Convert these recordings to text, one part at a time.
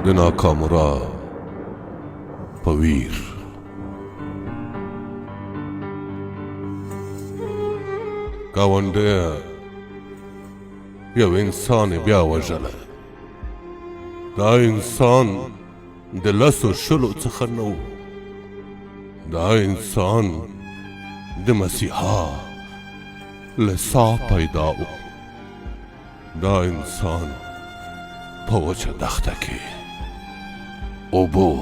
د ناکامورا په ویر. ګاونډیه یو انسان بیا وژلی. دا انسان د لسو شلو څخه نه و. دا انسان د مسیحا له سا پیدا و. دا انسان په وچه دښته کې اوبو.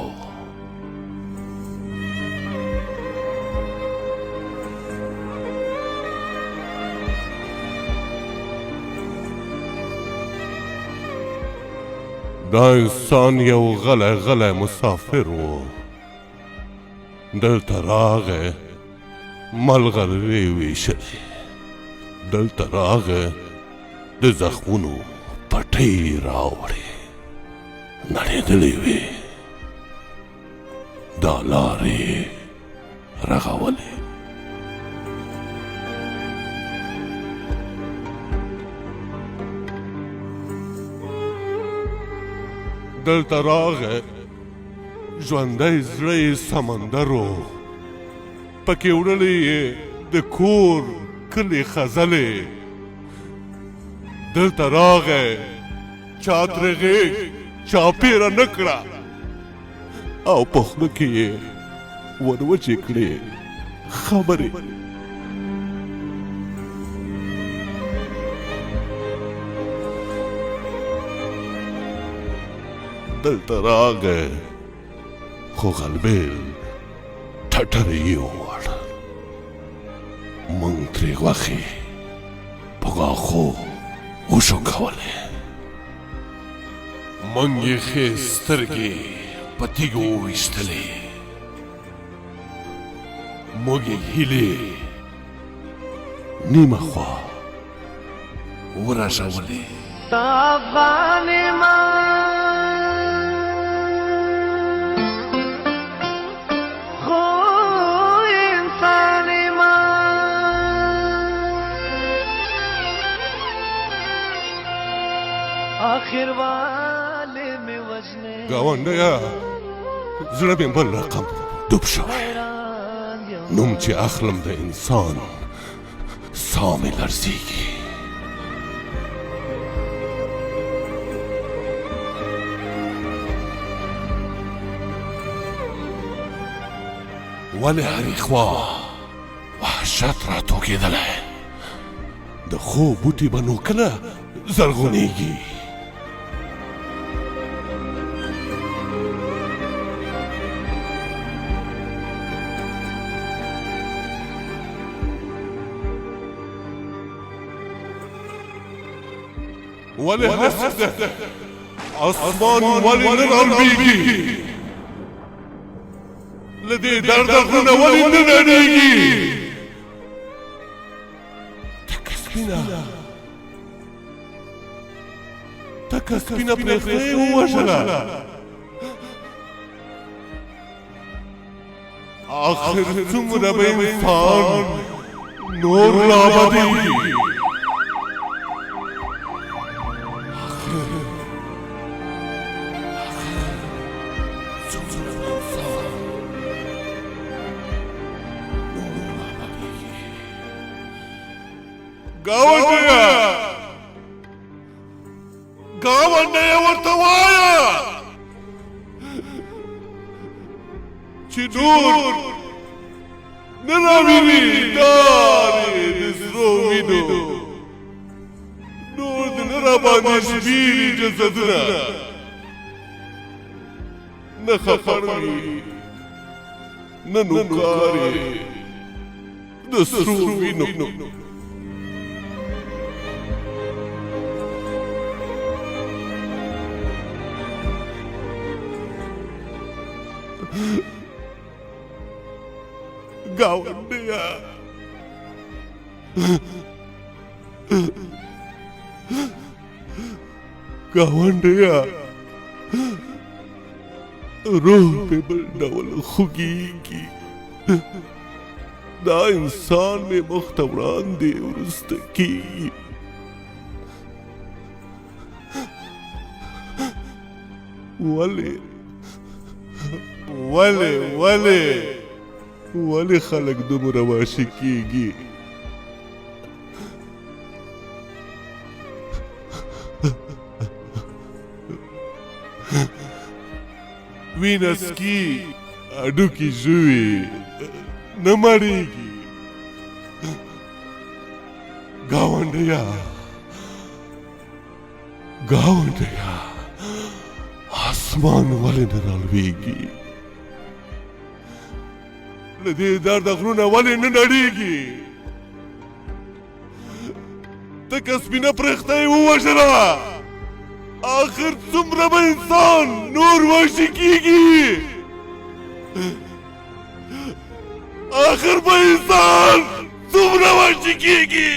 دا انسان یو غلی مسافر و. دلته راغی ملغلرې ویشلې. دلته راغی د زخمونو پټۍ راوړې نړېدلې وې. دا لارې رغولې. دلته راغی ژوندی زړه یې سمندر و. پکې وړلې یې د کور کلي خزلې. دلته راغی چا ترې غېږ چاپېره نه کړه او په خوله کې یې ور وچې کړې خبرې. دلته راغی خو غلبېل ټټرې یې ووړ. موږ ترې غوښې په غاښو وشوکولې. موږ یې ښې سترګې په تیږو وویشتلې. موږ یې هیلې نیمه خوا ورژولې. ګاونډیه زړه مې بل رقم ډوب شوی. نوم چې اخلم د انسان ساه مې لړزېږي. ولې هرې خوا وحشت راټوکېدلی. د خوب بوټي به نو کله زرغونېږي. ولې هسک ده اسمان ولې نه رالویږي. له دې درده غرونه ولې نه نړېږي. تکه سپینه پرېښته یې ووژله. آخر څومره به انسان نور لا بدېږي. ګاونډیه ورته وایه چې نور نه راویني دارې د سرو وینو. نور دې نه راباندې شمېري جسدونه. نه خفر وي نه نوکارې د سرو وینو. ګاونډیه روح په بل ډول خوږېږي. دا انسان مې مخ ته وړاندې وروسته کېږي. ولې خلک دومره وحشي کېږي؟ وینه څکي، هډوکي ژوي، نه مړېږي. ګاونډیه اسمان ولې نه رالوېږي؟ له دې درده غرونه ولې نه نړېږي؟ تکه سپینه پرخته یې ووژله، آخر څومره به انسان نور وحشي کېږي؟ آخر به انسان څومره وحشي کېږي؟